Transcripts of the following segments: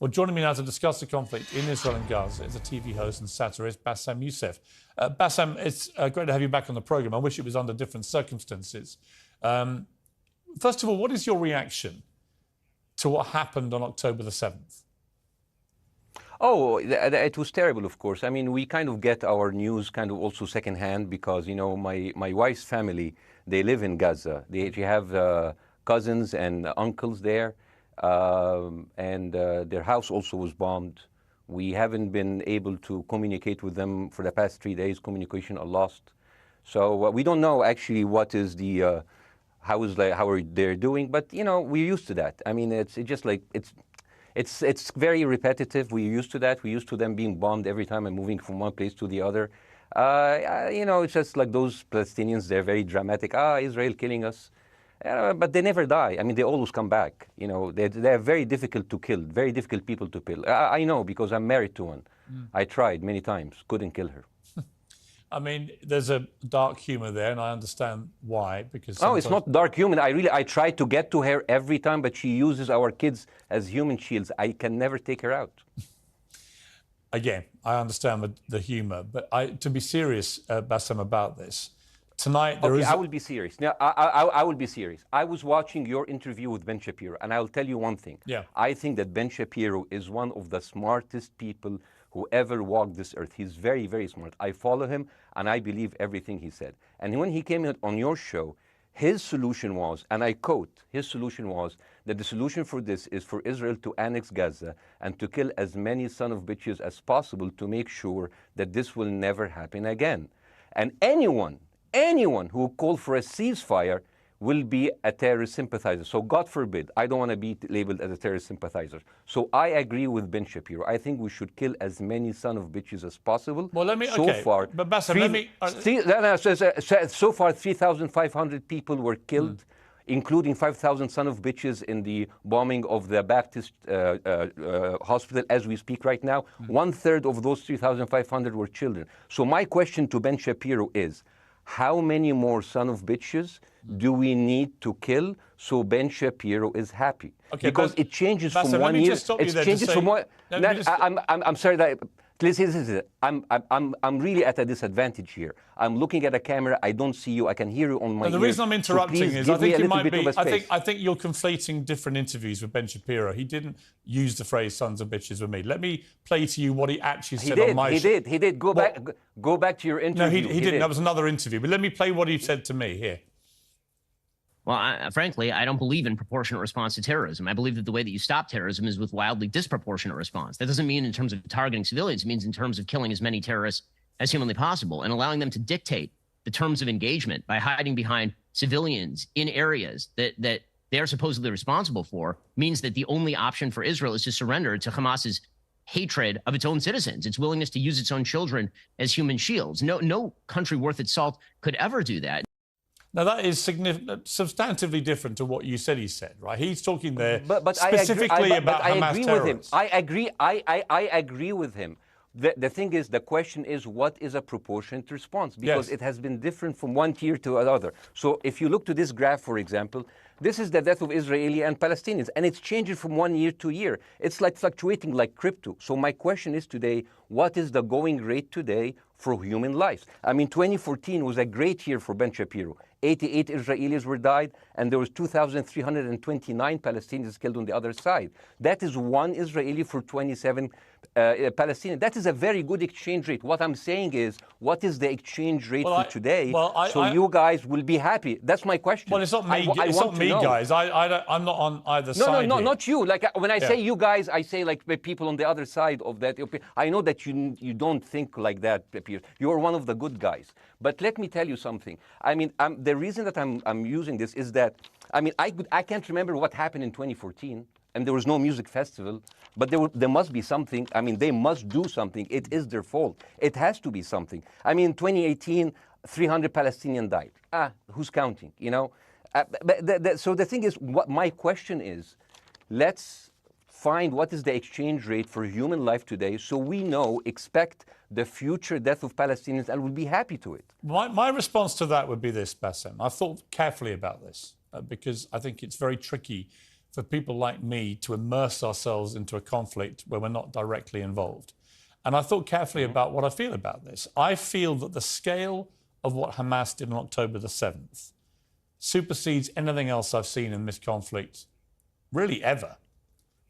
Well, joining me now to discuss the conflict in Israel and Gaza is a TV host and satirist, Bاسم Youssef. Bاسم, it's great to have you back on the programme. I wish it was under different circumstances. First of all, what is your reaction to what happened on October the 7th? Oh, it was terrible, of course. I mean, we kind of get our news kind of also secondhand because, you know, my wife's family, they live in Gaza. They have cousins and uncles there. And their house also was bombed. We haven't been able to communicate with them for the past 3 days. Communication are lost. So we don't know actually what is the, how are they doing, but you know, we're used to that. I mean, it's just like, it's very repetitive. We're used to that. We're used to them being bombed every time and moving from one place to the other. You know, it's just like those Palestinians, they're very dramatic. Israel killing us. But they never die. I mean, they always come back. You know, they're very difficult to kill, very difficult people to kill. I know because I'm married to one. I tried many times, couldn't kill her. I mean, there's a dark humour there, and I understand why. Because no, it's not dark humour. I try to get to her every time, but she uses our kids as human shields. I can never take her out. Again, I understand the humour, but to be serious, Bاسم, about this. Tonight, there is... I will be serious. Now, I will be serious. I was watching your interview with Ben Shapiro, and I'll tell you one thing. Yeah. I think that Ben Shapiro is one of the smartest people who ever walked this earth. He's very, very smart. I follow him, and I believe everything he said. And when he came on your show, his solution was, and I quote, his solution was that the solution for this is for Israel to annex Gaza and to kill as many son of bitches as possible to make sure that this will never happen again. And anyone who called for a ceasefire will be a terrorist sympathizer. So God forbid, I don't want to be labeled as a terrorist sympathizer. So I agree with Ben Shapiro. I think we should kill as many son of bitches as possible. Well, let me, so okay, far, but Bاسم, let me... so far, 3,500 people were killed, including 5,000 son of bitches in the bombing of the Baptist hospital as we speak right now. 1/3 of those 3,500 were children. So my question to Ben Shapiro is, how many more son of bitches do we need to kill so Ben Shapiro is happy? Okay, because it changes from 1 year. It changes from one. I'm sorry that. Listen. I'm really at a disadvantage here. I'm looking at a camera. I don't see you. I can hear you on my ear. The reason I'm interrupting is I think you're conflating different interviews with Ben Shapiro. He didn't use the phrase "sons of bitches" with me. Let me play to you what he actually said on my show. He did. Go back to your interview. No, he didn't. That was another interview. But let me play what he said to me here. Well, frankly, I don't believe in proportionate response to terrorism. I believe that the way that you stop terrorism is with wildly disproportionate response. That doesn't mean in terms of targeting civilians. It means in terms of killing as many terrorists as humanly possible and allowing them to dictate the terms of engagement by hiding behind civilians in areas that they are supposedly responsible for means that the only option for Israel is to surrender to Hamas's hatred of its own citizens, its willingness to use its own children as human shields. No country worth its salt could ever do that. Now, that is substantively different to what you said he said, right? He's talking there but specifically about Hamas terrorists. I agree with him. The thing is, the question is, what is a proportionate response? Because it has been different from one tier to another. So if you look to this graph, for example, this is the death of Israeli and Palestinians, and it's changing from 1 year to year. It's like fluctuating like crypto. So my question is today, what is the going rate today for human lives? I mean, 2014 was a great year for Ben Shapiro. 88 Israelis were died, and there was 2,329 Palestinians killed on the other side. That is one Israeli for 27 Palestinians. That is a very good exchange rate. What I'm saying is, what is the exchange rate for today? So you guys will be happy. That's my question. Well, it's not me. It's not me, guys. I'm not on either side. No, not you. Like when I say you guys, I say like people on the other side of that. I know that you don't think like that, Piers. You're one of the good guys. But let me tell you something. I mean, the reason that I'm using this is that, I mean, I can't remember what happened in 2014, and there was no music festival, but there must be something. I mean, they must do something. It is their fault. It has to be something. I mean, 2018, 300 Palestinians died. Who's counting, you know? So the thing is, what my question is, let's find what is the exchange rate for human life today so we expect the future death of Palestinians and will be happy to it. My response to that would be this, Bاسم. I've thought carefully about this because I think it's very tricky for people like me to immerse ourselves into a conflict where we're not directly involved. And I thought carefully about what I feel about this. I feel that the scale of what Hamas did on October the 7th supersedes anything else I've seen in this conflict, really ever.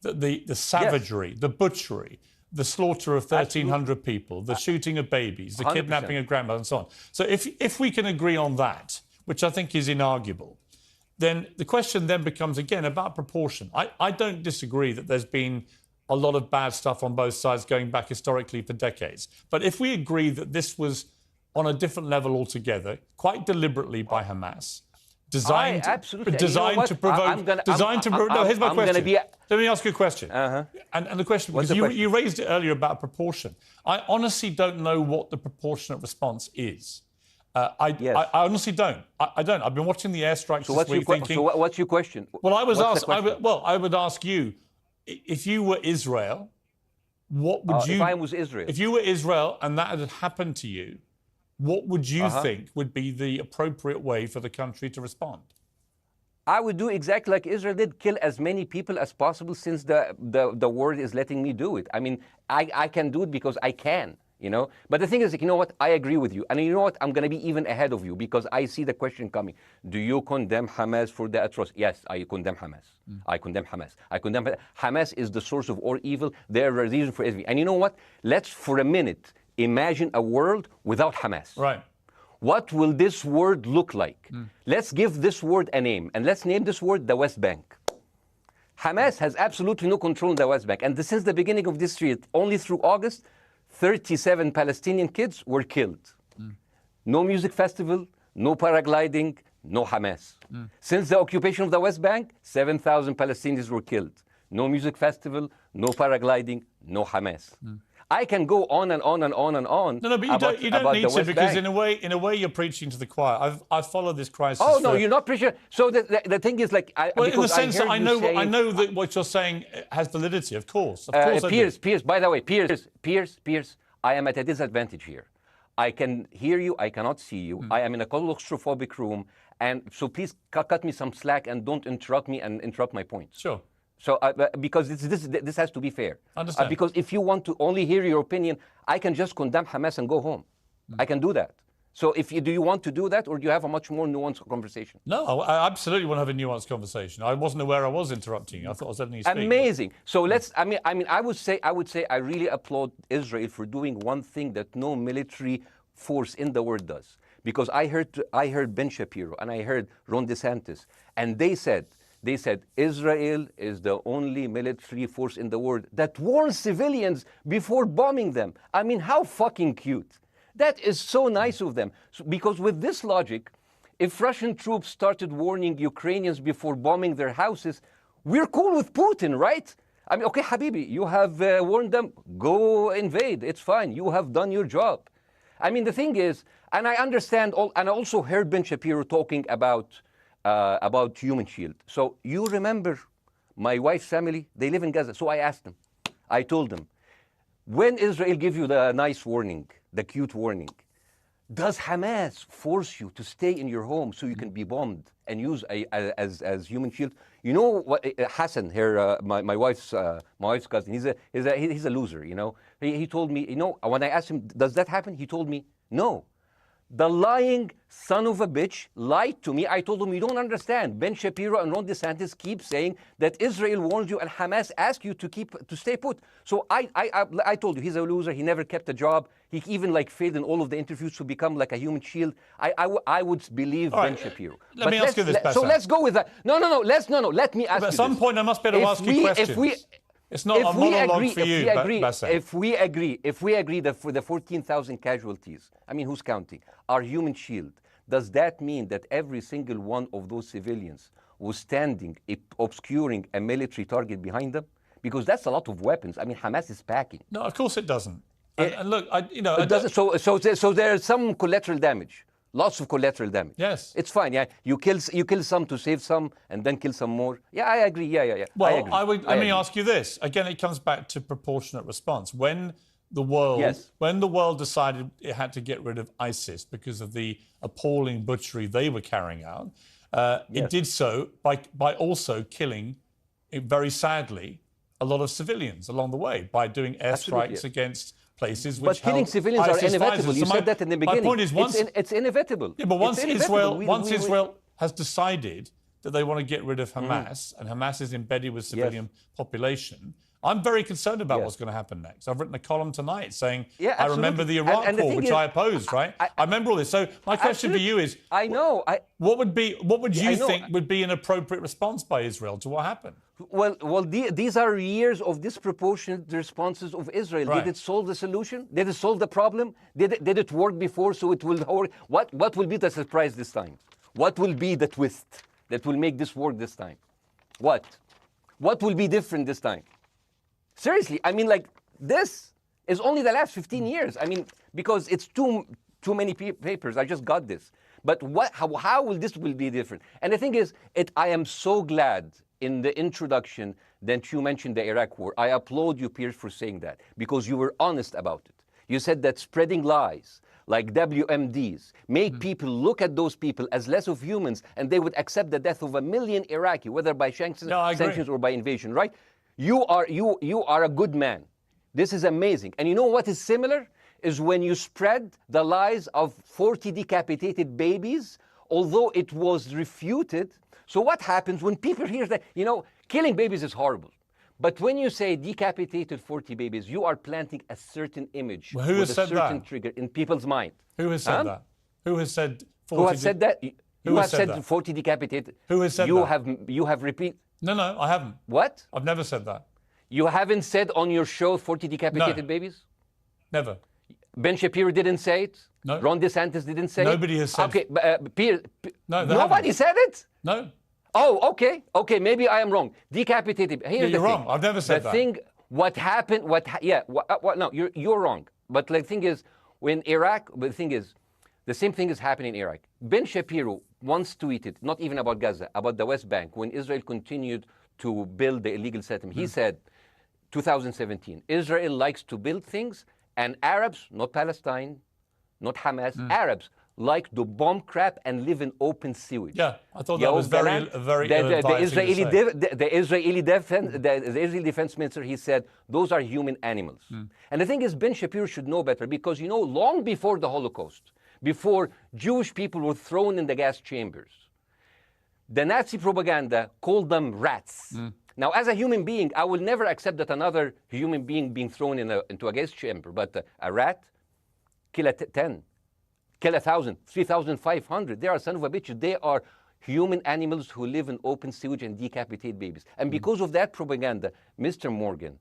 The savagery, the butchery, the slaughter of 1,300 people, the shooting of babies, the 100%. kidnapping of grandmothers, and so on. So if we can agree on that, which I think is inarguable, then the question then becomes, again, about proportion. I don't disagree that there's been a lot of bad stuff on both sides going back historically for decades. But if we agree that this was on a different level altogether, quite deliberately by Hamas, designed to provoke, no, here's my question. Let me ask you a question. And the question, because you raised it earlier about proportion. I honestly don't know what the proportionate response is. I honestly don't. I don't. I've been watching the airstrikes this week thinking... So what's your question? Well, I would ask you, if you were Israel, what would you... If I was Israel? If you were Israel and that had happened to you, what would you think would be the appropriate way for the country to respond? I would do exactly like Israel did, kill as many people as possible, since the world is letting me do it. I mean, I can do it because I can, you know. But the thing is, you know what? I agree with you. And you know what? I'm going to be even ahead of you, because I see the question coming. Do you condemn Hamas for the atrocities? Yes, I condemn Hamas. I condemn Hamas. I condemn Hamas is the source of all evil. They're a reason for everything. And you know what? Let's, for a minute, imagine a world without Hamas. Right. What will this word look like? Let's give this word a name, and let's name this word the West Bank. Hamas has absolutely no control in the West Bank, and since the beginning of this year, only through August, 37 Palestinian kids were killed. No music festival, no paragliding, no Hamas. Since the occupation of the West Bank, 7,000 Palestinians were killed. No music festival, no paragliding, no Hamas. I can go on and on and on and on. No, but you don't need to, because in a way you're preaching to the choir. I've followed this crisis. Oh no, you're not preaching. So the thing is, like, in the sense that I know that what you're saying has validity. Of course, Piers. By the way, Piers. I am at a disadvantage here. I can hear you. I cannot see you. I am in a claustrophobic room, and so please cut me some slack and don't interrupt me and interrupt my points. Sure. So, because this has to be fair. Understand. Because if you want to only hear your opinion, I can just condemn Hamas and go home. I can do that. So, do you want to do that, or do you have a much more nuanced conversation? No, I absolutely want to have a nuanced conversation. I wasn't aware I was interrupting you. I thought I was letting you speak. Amazing. So let's. I mean, I would say I really applaud Israel for doing one thing that no military force in the world does. Because I heard Ben Shapiro and I heard Ron DeSantis, and they said Israel is the only military force in the world that warns civilians before bombing them. I mean, how fucking cute. That is so nice of them. Because with this logic, if Russian troops started warning Ukrainians before bombing their houses, we're cool with Putin, right? I mean, okay, Habibi, you have warned them, go invade, it's fine, you have done your job. I mean, the thing is, and I understand, and I also heard Ben Shapiro talking about Human Shield. So you remember my wife's family, they live in Gaza. So I asked them, I told them, when Israel give you the nice warning, the cute warning, does Hamas force you to stay in your home so you can be bombed and use as Human Shield? You know what, Hassan here, my wife's cousin, he's a loser, you know. He told me, you know, when I asked him, does that happen? He told me, no. The lying son of a bitch lied to me. I told him, you don't understand. Ben Shapiro and Ron DeSantis keep saying that Israel warns you and Hamas asks you to stay put. So I told you, he's a loser. He never kept a job. He even failed in all of the interviews to become like a human shield. I would believe Ben Shapiro. Let me ask you this, Bassam. So let's go with that. No. Let me ask you At some point, I must be able to ask you questions. It's not a monologue for you, Bassam. If we agree that for the 14,000 casualties, I mean, who's counting, are Human Shield, does that mean that every single one of those civilians was standing, obscuring a military target behind them? Because that's a lot of weapons. I mean, Hamas is packing. No, of course it doesn't. And look, So there's some collateral damage. Lots of collateral damage. Yes. It's fine, yeah. You kill some to save some and then kill some more. Yeah, I agree. Yeah. Well, let me ask you this. Again, it comes back to proportionate response. When the world decided it had to get rid of ISIS because of the appalling butchery they were carrying out, it did so by also killing very sadly, a lot of civilians along the way by doing airstrikes against places which but killing civilians are inevitable. You said that in the beginning. My point is, it's inevitable. Yeah, but once Israel has decided that they want to get rid of Hamas, and Hamas is embedded with civilian population, I'm very concerned about what's going to happen next. I've written a column tonight saying, I remember the Iraq War, which I opposed, right? I remember all this. So my question for you is, what would you think would be an appropriate response by Israel to what happened? Well, these are years of disproportionate responses of Israel. Right. Did it solve the solution? Did it solve the problem? Did it work before, so it will work? What will be the surprise this time? What will be the twist that will make this work this time? What will be different this time? Seriously, I mean, like, this is only the last 15 years. I mean, because it's too many papers. I just got this. But how will this be different? And the thing is, I am so glad in the introduction that you mentioned the Iraq War. I applaud you, Piers, for saying that, because you were honest about it. You said that spreading lies like WMDs make people look at those people as less of humans, and they would accept the death of 1 million Iraqi, whether by sanctions or by invasion, right? You are a good man. This is amazing. And you know what is similar? Is when you spread the lies of 40 decapitated babies, although it was refuted. So what happens when people hear that, killing babies is horrible. But when you say decapitated 40 babies, you are planting a certain image with a certain trigger in people's mind. Who has said that? Who has said 40? Who has said that? Who has said 40 decapitated? Who has said that? You have repeated. No, I haven't. What? I've never said that. You haven't said on your show 40 decapitated babies? Never. Ben Shapiro didn't say it? No. Ron DeSantis didn't say Nobody it? has said it? Okay, no, nobody said it? No. Oh, okay, maybe I am wrong. Decapitated. Here's you're wrong. I've never said that. What happened, no, you're wrong. But the thing is, the same thing is happening in Iraq. Ben Shapiro once tweeted, not even about Gaza, about the West Bank, when Israel continued to build the illegal settlement. He said, 2017, Israel likes to build things, and Arabs, not Palestine, not Hamas, Arabs like to bomb crap and live in open sewage. Yeah, I thought that was very the Israeli defense minister, he said, those are human animals. And the thing is, Ben Shapiro should know better, because, long before the Holocaust, before Jewish people were thrown in the gas chambers, the Nazi propaganda called them rats. Now, as a human being, I will never accept that another human being being thrown into a gas chamber, but a rat, kill 10, kill 1,000, 3,500. They are son of a bitch. They are human animals who live in open sewage and decapitate babies. And because of that propaganda, Mr. Morgan,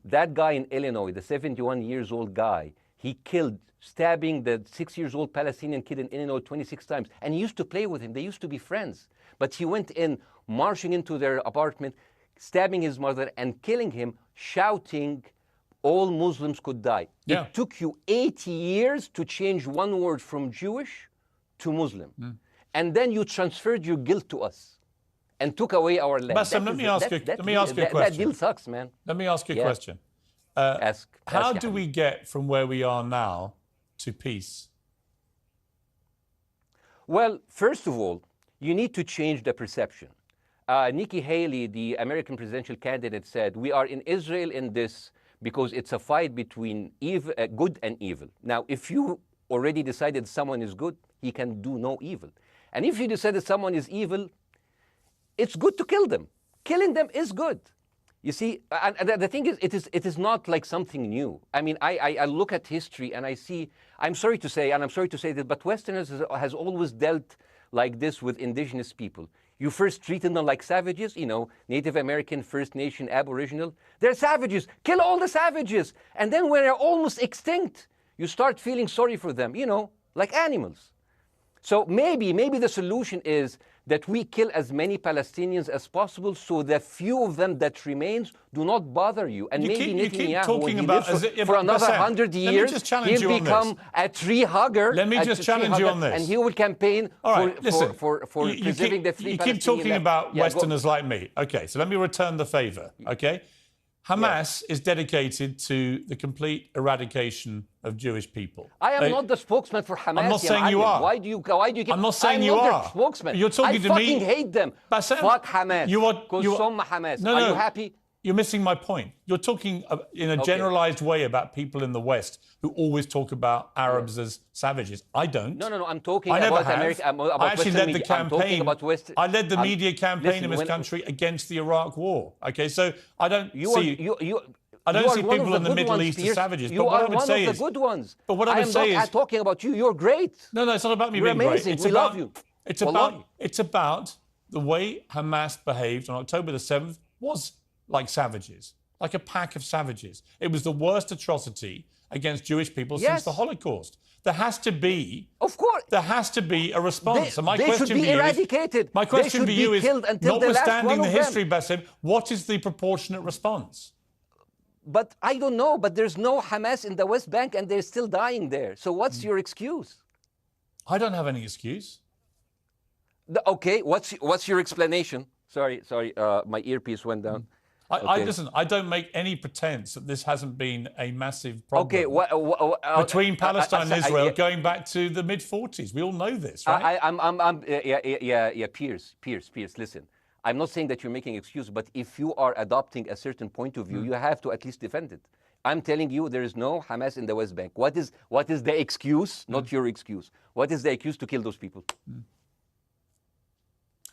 that guy in Illinois, the 71-years-old guy, he killed, stabbing the 6-year-old Palestinian kid in Illinois 26 times. And he used to play with him. They used to be friends. But he went in, marching into their apartment, stabbing his mother and killing him, shouting, all Muslims could die. Yeah. It took you 80 years to change one word from Jewish to Muslim. And then you transferred your guilt to us and took away our land. Bassem, let me ask you a question. That deal sucks, man. Let me ask you a question. How do we get from where we are now to peace? Well, first of all, you need to change the perception. Nikki Haley, the American presidential candidate, said, we are in Israel in this because it's a fight between good and evil. Now, if you already decided someone is good, he can do no evil. And if you decided someone is evil, it's good to kill them. Killing them is good. You see, and the thing is, it is not like something new. I mean, I look at history and I see, I'm sorry to say this, but Westerners has always dealt like this with indigenous people. You first treated them like savages, Native American, First Nation, Aboriginal. They're savages. Kill all the savages. And then when they're almost extinct, you start feeling sorry for them, like animals. So maybe the solution is that we kill as many Palestinians as possible, so the few of them that remains do not bother you. And maybe Netanyahu, when he lives for another 100 years, he'll become a tree hugger. Let me just challenge you on this. And he will campaign for preserving the free Palestinian. You keep talking about Westerners like me. Okay, so let me return the favor, okay? Hamas is dedicated to the complete eradication of Jewish people. I am not the spokesman for Hamas. I'm not saying you are. Why do you keep... I'm not saying you I'm are. not their spokesman. You're talking to me. I fucking hate them. Bassem, Fuck Hamas. Hamas. No, are you happy? You're missing my point. You're talking in a generalized way about people in the West who always talk about Arabs as savages. I don't. No. I'm talking about America. I actually led the campaign. I led the media campaign in this country against the Iraq War. Okay, so I don't see... I don't see people in the Middle East as savages. You are one of the good ones. But what I would say is... I'm not talking about you. You're great. No, it's not about me being amazing. Great. We love you. It's about the way Hamas behaved on October the 7th was like savages, like a pack of savages. It was the worst atrocity against Jewish people since the Holocaust. There has to be... Of course. There has to be a response. They should be eradicated. My question for you is, notwithstanding the history, Bassem, what is the proportionate response? But I don't know. But there's no Hamas in the West Bank and they're still dying there. So what's your excuse? I don't have any excuse. Okay, what's your explanation? Sorry, my earpiece went down. Listen, I don't make any pretense that this hasn't been a massive problem between Palestine and Israel going back to the mid-40s. We all know this, right? Piers, listen. I'm not saying that you're making excuses, but if you are adopting a certain point of view, you have to at least defend it. I'm telling you, there is no Hamas in the West Bank. What is the excuse? Not your excuse. What is the excuse to kill those people?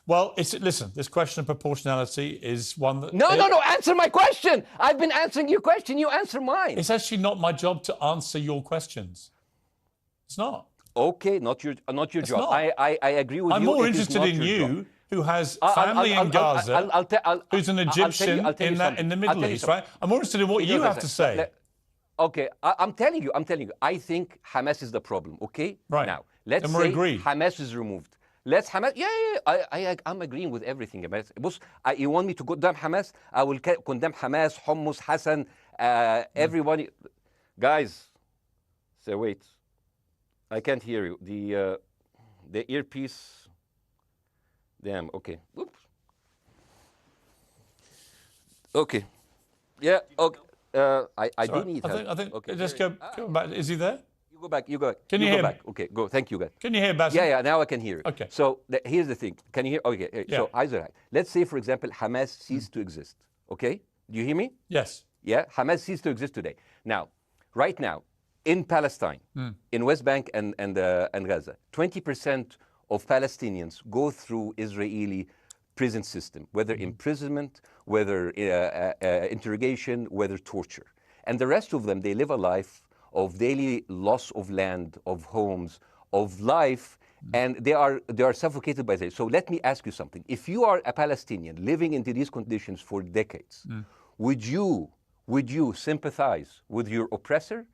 Well, listen, this question of proportionality is one that... No, answer my question. I've been answering your question. You answer mine. It's actually not my job to answer your questions. It's not. Okay, not your job. Not. I agree with you. I'm more interested in you, who has family in Gaza, who's an Egyptian in the Middle East, right? I'm more interested in what you have to say. Okay, I'm telling you. I think Hamas is the problem, okay? Right. Now, let's say Hamas is removed. Let's Hamas. Yeah. I'm agreeing with everything. You want me to condemn Hamas? I will condemn Hamas, Hummus, Hassan, everybody. Guys, say wait. I can't hear you. The earpiece. Damn. Okay. Oops. Okay. Yeah. Okay. I do need help. I think. Okay. Just go back. Is he there? You go back. Can you hear me? Okay, go. Thank you, guys. Can you hear Bassem? Yeah. Now I can hear you. Okay. So here's the thing. Can you hear? Okay. Yeah. So Isaac, let's say, for example, Hamas ceased to exist. Okay. Do you hear me? Yes. Yeah. Hamas ceased to exist today. Now, right now, in Palestine, in West Bank and Gaza, 20% of Palestinians go through Israeli prison system, whether imprisonment, whether interrogation, whether torture, and the rest of them, they live a life of daily loss of land, of homes, of life, and they are suffocated by this. So let me ask you something. If you are a Palestinian living into these conditions for decades, would you sympathize with your oppressor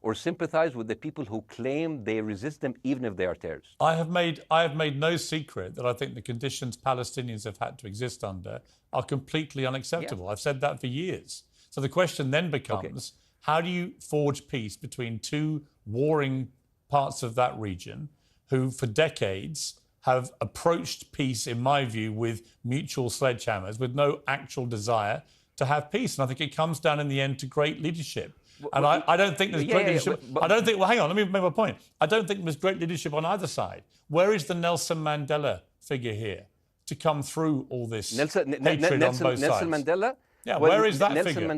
or sympathize with the people who claim they resist them even if they are terrorists? I have made no secret that I think the conditions Palestinians have had to exist under are completely unacceptable. I've said that for years. So the question then becomes, how do you forge peace between two warring parts of that region who for decades have approached peace, in my view, with mutual sledgehammers, with no actual desire to have peace? And I think it comes down in the end to great leadership. And I don't think there's great leadership. I don't think, well, hang on, let me make my point. I don't think there's great leadership on either side. Where is the Nelson Mandela figure here to come through all this hatred on both sides? Nelson Mandela? Yeah, where is that figure?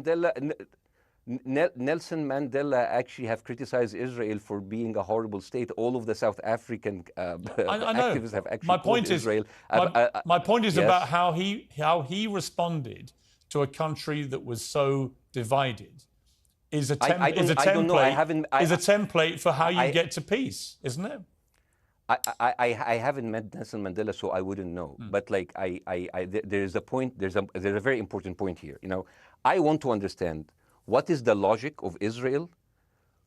Nelson Mandela actually have criticized Israel for being a horrible state. All of the South African activists have actually called Israel. My point is about how he responded to a country that was so divided. Is a template for how you get to peace, isn't it? I haven't met Nelson Mandela, so I wouldn't know. But there's a point. There's a very important point here. You know, I want to understand what is the logic of Israel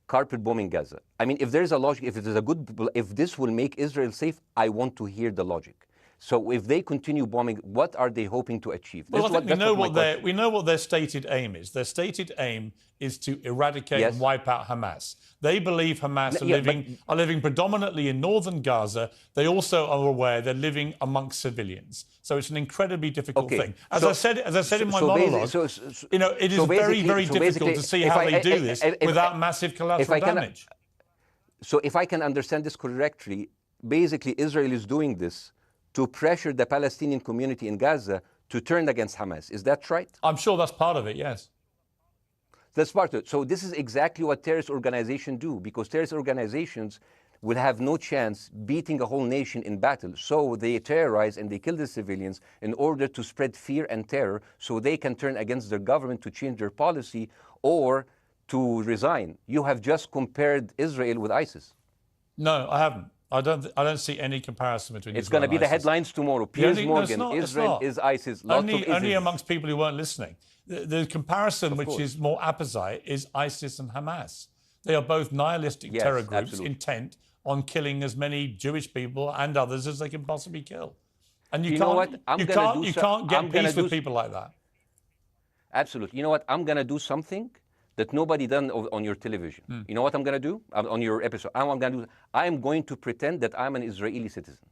carpet bombing Gaza. I mean, if there's a logic, if this will make Israel safe, I want to hear the logic. So if they continue bombing, what are they hoping to achieve? Well, I think we know what their stated aim is. Their stated aim is to eradicate and wipe out Hamas. They believe Hamas are living predominantly in northern Gaza. They also are aware they're living amongst civilians. So it's an incredibly difficult thing. As I said in my monologue, it is very, very difficult to see how they do this without massive collateral damage. So if I can understand this correctly, basically Israel is doing this to pressure the Palestinian community in Gaza to turn against Hamas. Is that right? I'm sure that's part of it, yes. That's part of it. So this is exactly what terrorist organizations do, because terrorist organizations will have no chance beating a whole nation in battle. So they terrorize and they kill the civilians in order to spread fear and terror so they can turn against their government to change their policy or to resign. You have just compared Israel with ISIS. No, I haven't. I don't see any comparison between It's going to be the headlines tomorrow. Piers Morgan, Israel is ISIS. Only amongst people who weren't listening. The comparison, which is more apposite, is ISIS and Hamas. They are both nihilistic terror groups intent on killing as many Jewish people and others as they can possibly kill. And you can't get peace with people like that. Absolutely. You know what? I'm going to do something that nobody done on your television. You know what I'm going to do on your episode? I'm going to pretend that I'm an Israeli citizen.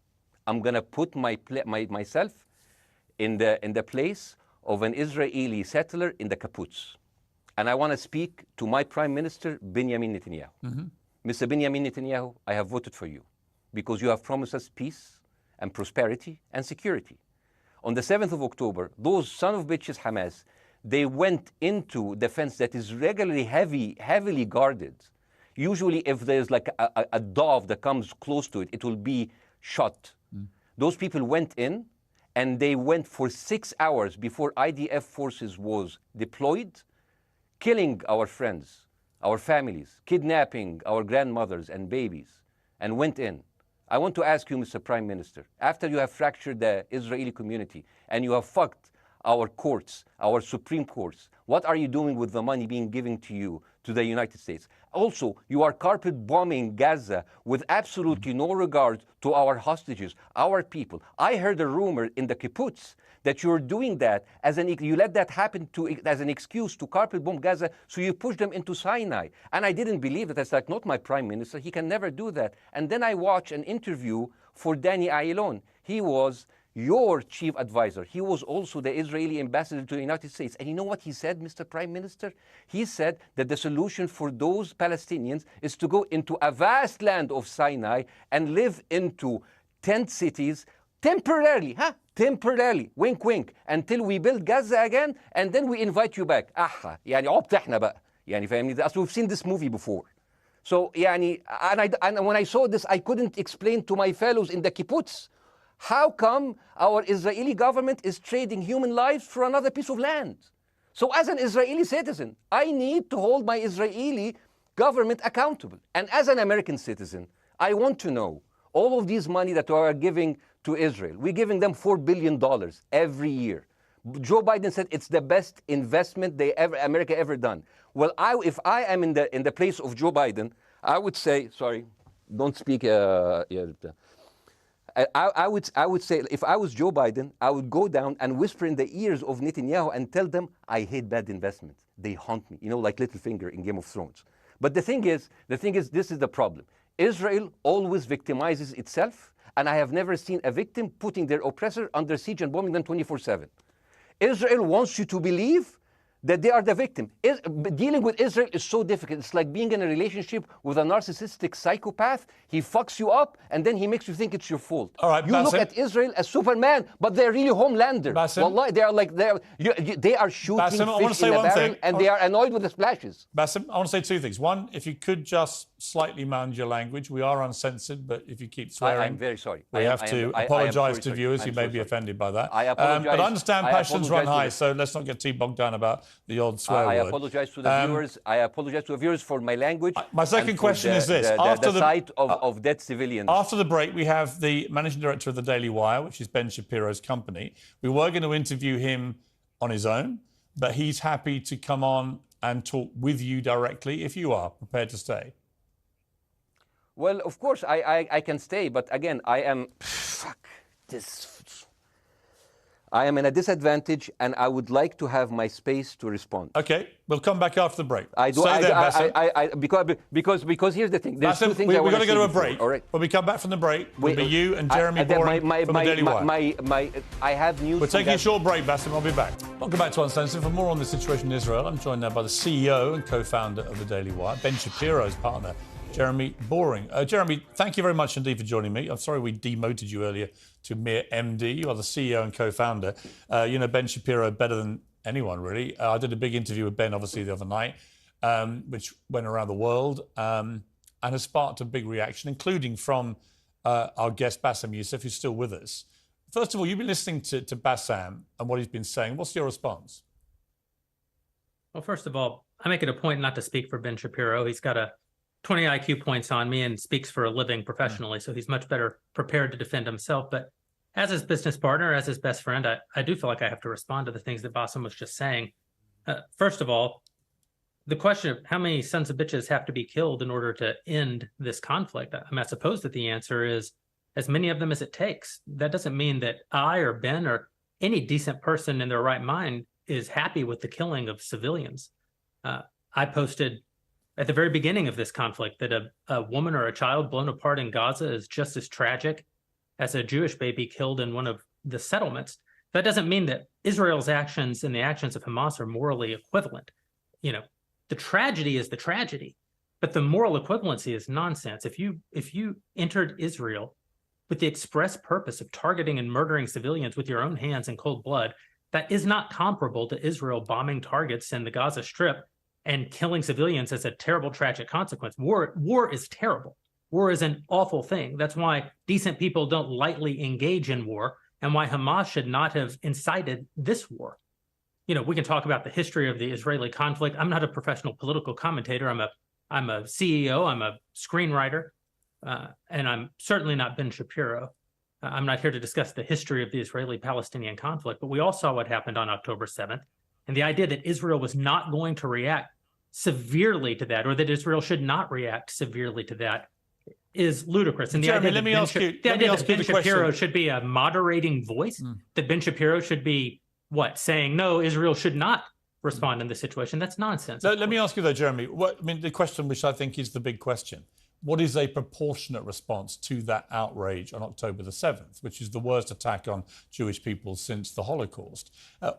I'm going to put myself in the place of an Israeli settler in the kibbutz. And I want to speak to my Prime Minister, Benjamin Netanyahu. Mr. Benjamin Netanyahu, I have voted for you because you have promised us peace and prosperity and security. On the 7th of October, those son of bitches Hamas, they went into the fence that is regularly heavily guarded. Usually if there's like a dove that comes close to it, it will be shot. Those people went in and they went for 6 hours before IDF forces was deployed, killing our friends, our families, kidnapping our grandmothers and babies, and went in. I want to ask you, Mr. Prime Minister, after you have fractured the Israeli community and you have fucked our courts, our Supreme Courts, what are you doing with the money being given to you, to the United States? Also, you are carpet bombing Gaza with absolutely no regard to our hostages, our people. I heard a rumor in the kibbutz that you're doing that you let that happen as an excuse to carpet bomb Gaza, so you push them into Sinai. And I didn't believe it. That's like, not my prime minister. He can never do that. And then I watched an interview for Danny Ayalon. He was your chief advisor. He was also the Israeli ambassador to the United States. And you know what he said, Mr. Prime Minister? He said that the solution for those Palestinians is to go into a vast land of Sinai and live into tent cities temporarily, temporarily, wink wink, until we build Gaza again, and then we invite you back. يعني عبط احنا بقى. يعني فاهمني؟ We've seen this movie before. So يعني, and when I saw this, I couldn't explain to my fellows in the kibbutz, how come our Israeli government is trading human lives for another piece of land? So as an Israeli citizen, I need to hold my Israeli government accountable. And as an American citizen, I want to know all of these money that we are giving to Israel. We're giving them $4 billion every year. Joe Biden said it's the best investment America ever done. Well, if I am in the place of Joe Biden, I would say, sorry, don't speak. I would say, if I was Joe Biden, I would go down and whisper in the ears of Netanyahu and tell them, I hate bad investments. They haunt me, like Littlefinger in Game of Thrones. But the thing is, this is the problem. Israel always victimizes itself, and I have never seen a victim putting their oppressor under siege and bombing them 24/7. Israel wants you to believe that they are the victim. Dealing with Israel is so difficult. It's like being in a relationship with a narcissistic psychopath. He fucks you up, and then he makes you think it's your fault. All right, you look at Israel as Superman, but they're really Homelander. Wallahi, they are shooting Bassem, fish in a barrel, and they are annoyed with the splashes. Bassem, I want to say two things. One, if you could just slightly mind your language. We are uncensored, but if you keep swearing... I'm very sorry. We have to apologise to viewers who may be offended by that. I apologise. But I understand passions run high, so let's not get too bogged down about the odd swear word. I apologise to the viewers. I apologise to the viewers for my language. My second question is this. After the sight of dead civilians. After the break, we have the managing director of the Daily Wire, which is Ben Shapiro's company. We were going to interview him on his own, but he's happy to come on and talk with you directly if you are prepared to stay. Well, of course, I can stay, but again, I am... I am in a disadvantage, and I would like to have my space to respond. Okay, we'll come back after the break. Because here's the thing. There's Bassem, two things we've I want got to go to a before, break. all right. When we come back from the break, it'll be you and Jeremy Boring from the Daily Wire. I have news. We're taking a short break, Bassem. I'll be back. Welcome back to Uncensored. For more on the situation in Israel, I'm joined now by the CEO and co-founder of the Daily Wire, Ben Shapiro's partner, Jeremy Boring. Jeremy, thank you very much indeed for joining me. I'm sorry we demoted you earlier to mere MD. You are the CEO and co-founder. You know Ben Shapiro better than anyone, really. I did a big interview with Ben, obviously, the other night, which went around the world and has sparked a big reaction, including from our guest, Bassem Youssef, who's still with us. First of all, you've been listening to Bassem and what he's been saying. What's your response? Well, first of all, I make it a point not to speak for Ben Shapiro. He's got a 20 IQ points on me and speaks for a living professionally, so he's much better prepared to defend himself. But as his business partner, as his best friend, I do feel like I have to respond to the things that Bassem was just saying. First of all, the question of how many sons of bitches have to be killed in order to end this conflict, I suppose that the answer is as many of them as it takes. That doesn't mean that I or Ben or any decent person in their right mind is happy with the killing of civilians. I posted at the very beginning of this conflict that a woman or a child blown apart in Gaza is just as tragic as a Jewish baby killed in one of the settlements. That doesn't mean that Israel's actions and the actions of Hamas are morally equivalent. You know, the tragedy is the tragedy, but the moral equivalency is nonsense. If you entered Israel with the express purpose of targeting and murdering civilians with your own hands in cold blood, that is not comparable to Israel bombing targets in the Gaza Strip and killing civilians as a terrible, tragic consequence. War is terrible. War is an awful thing. That's why decent people don't lightly engage in war, and why Hamas should not have incited this war. You know, we can talk about the history of the Israeli conflict. I'm not a professional political commentator. I'm a CEO. I'm a screenwriter, and I'm certainly not Ben Shapiro. I'm not here to discuss the history of the Israeli-Palestinian conflict, but we all saw what happened on October 7th. And the idea that Israel was not going to react severely to that, or that Israel should not react severely to that, is ludicrous. And Jeremy, let me ask you that Ben Shapiro should be a moderating voice, that Ben Shapiro should be, saying, no, Israel should not respond in this situation. That's nonsense. Let me ask you, though, Jeremy, the question which I think is the big question. What is a proportionate response to that outrage on October the 7th, which is the worst attack on Jewish people since the Holocaust?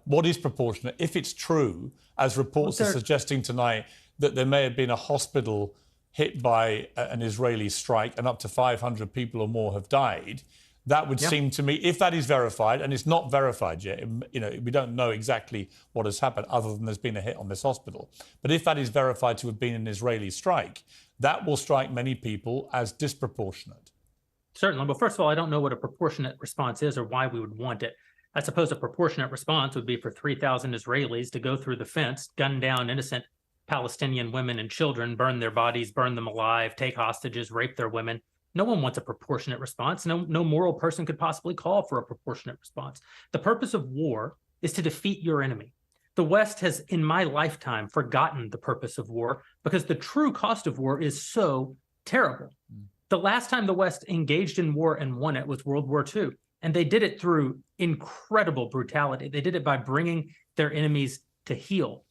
What is proportionate? If it's true, as reports are suggesting tonight, that there may have been a hospital hit by an Israeli strike and up to 500 people or more have died, that would seem to me, if that is verified, and it's not verified yet, you know, we don't know exactly what has happened other than there's been a hit on this hospital. But if that is verified to have been an Israeli strike, that will strike many people as disproportionate. Certainly. Well, first of all, I don't know what a proportionate response is or why we would want it. I suppose a proportionate response would be for 3,000 Israelis to go through the fence, gun down innocent Palestinian women and children, burn their bodies, burn them alive, take hostages, rape their women. No one wants a proportionate response. No moral person could possibly call for a proportionate response. The purpose of war is to defeat your enemy. The West has, in my lifetime, forgotten the purpose of war because the true cost of war is so terrible. The last time the West engaged in war and won it was World War II, and they did it through incredible brutality. They did it by bringing their enemies to heel.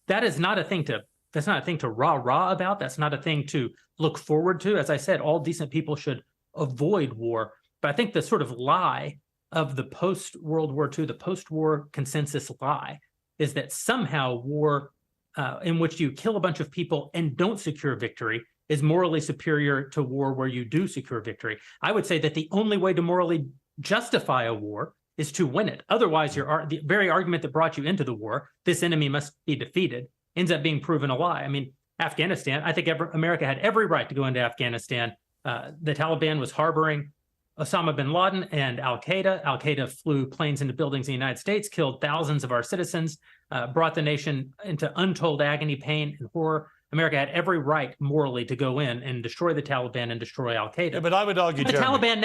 That is not a thing to That's not a thing to rah-rah about. That's not a thing to look forward to. As I said, all decent people should avoid war. But I think the sort of lie of the post-World War II, the post-war consensus lie, is that somehow war in which you kill a bunch of people and don't secure victory is morally superior to war where you do secure victory. I would say that the only way to morally justify a war is to win it. Otherwise, the very argument that brought you into the war, this enemy must be defeated, ends up being proven a lie. I mean, Afghanistan, I think America had every right to go into Afghanistan. The Taliban was harboring Osama bin Laden and Al-Qaeda. Al-Qaeda flew planes into buildings in the United States, killed thousands of our citizens, brought the nation into untold agony, pain, and horror. America had every right morally to go in and destroy the Taliban and destroy Al-Qaeda. Yeah, but I would argue, the Taliban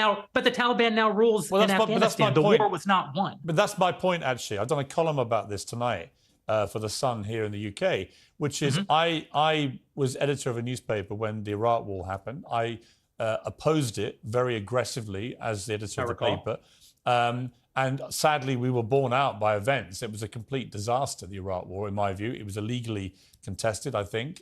now rules in Afghanistan. The war was not won. But that's my point, actually. I've done a column about this tonight for The Sun here in the UK, which is I was editor of a newspaper when the Iraq war happened. I opposed it very aggressively as the editor of the paper. And sadly, we were borne out by events. It was a complete disaster, the Iraq War, in my view. It was illegally contested, I think.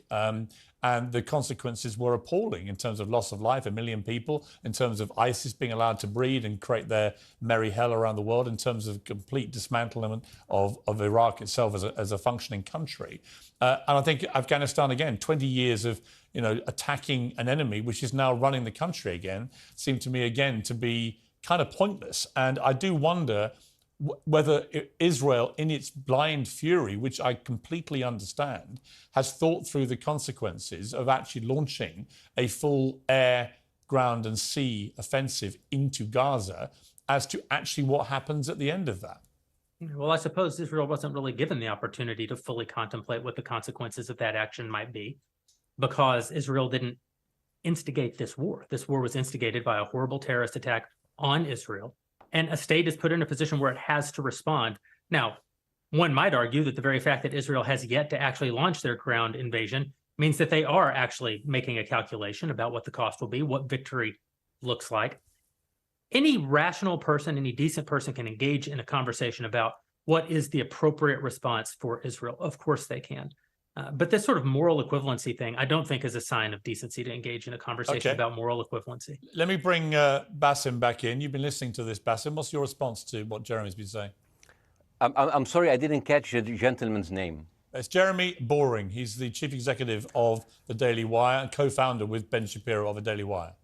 And the consequences were appalling in terms of loss of life, 1 million people, in terms of ISIS being allowed to breed and create their merry hell around the world, in terms of complete dismantlement of Iraq itself as a functioning country. And I think Afghanistan, again, 20 years of attacking an enemy, which is now running the country again, seemed to me, again, to be kind of pointless. And I do wonder whether Israel, in its blind fury, which I completely understand, has thought through the consequences of actually launching a full air, ground and sea offensive into Gaza as to actually what happens at the end of that. Well, I suppose Israel wasn't really given the opportunity to fully contemplate what the consequences of that action might be, because Israel didn't instigate this war. This war was instigated by a horrible terrorist attack on Israel, and a state is put in a position where it has to respond. Now, one might argue that the very fact that Israel has yet to actually launch their ground invasion means that they are actually making a calculation about what the cost will be, what victory looks like. Any rational person, any decent person can engage in a conversation about what is the appropriate response for Israel. Of course they can. But this sort of moral equivalency thing, I don't think is a sign of decency to engage in a conversation about moral equivalency. Let me bring Baasim back in. You've been listening to this, Baasim. What's your response to what Jeremy's been saying? I'm sorry, I didn't catch the gentleman's name. It's Jeremy Boring. He's the chief executive of the Daily Wire and co-founder with Ben Shapiro of the Daily Wire.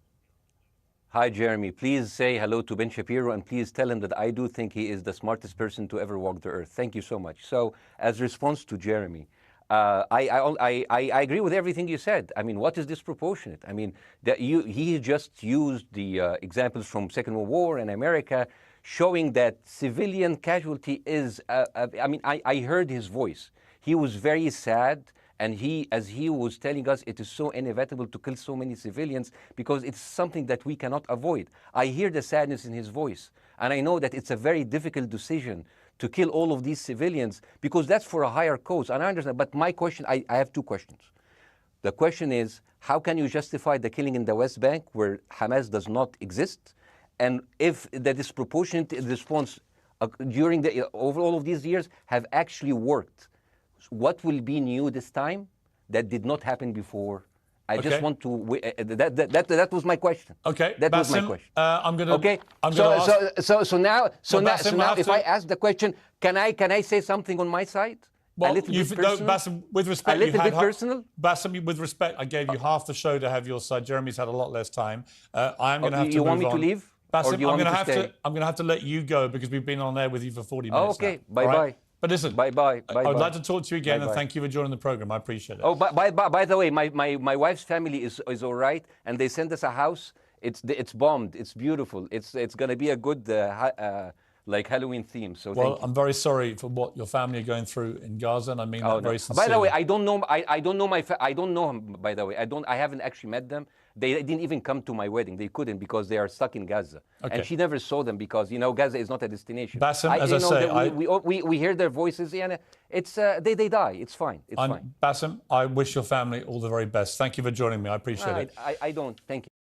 Hi, Jeremy. Please say hello to Ben Shapiro and please tell him that I do think he is the smartest person to ever walk the earth. Thank you so much. So, as a response to Jeremy, I agree with everything you said. I mean, what is disproportionate? I mean, he just used the examples from Second World War and America, showing that civilian casualty is, I mean, I heard his voice. He was very sad, and as he was telling us, it is so inevitable to kill so many civilians because it's something that we cannot avoid. I hear the sadness in his voice, and I know that it's a very difficult decision to kill all of these civilians because that's for a higher cause, and I understand. But my question, I have two questions. The question is, how can you justify the killing in the West Bank where Hamas does not exist? And if the disproportionate response during over all of these years have actually worked, what will be new this time that did not happen before? I just want to. That was my question. Okay, that Baasim, was my question. I'm gonna. Okay. So now, if I ask the question, can I say something on my side? Well, a little bit personal? Baasim, with respect, a little bit personal. Baasim, with respect, I gave you half the show to have your side. Jeremy's had a lot less time. I'm going to have to. You move want me on. to leave? Baasim, I'm going to have to let you go because we've been on air with you for 40 minutes. Okay. Now. Bye bye. Right? But listen, bye. I would like to talk to you again, and thank you for joining the program. I appreciate it. Oh, by the way, my wife's family is all right, and they sent us a house. It's bombed. It's beautiful. It's going to be a good like Halloween theme. So well, I'm very sorry for what your family are going through in Gaza, and I mean that very sincerely. By the way, I don't know. I don't know I don't know him. By the way, I haven't actually met them. They didn't even come to my wedding. They couldn't because they are stuck in Gaza. Okay. And she never saw them because Gaza is not a destination. Baasim, as I say, we hear their voices, and it's they die. It's fine. It's fine. Baasim, I wish your family all the very best. Thank you for joining me. I appreciate it. I don't. Thank you.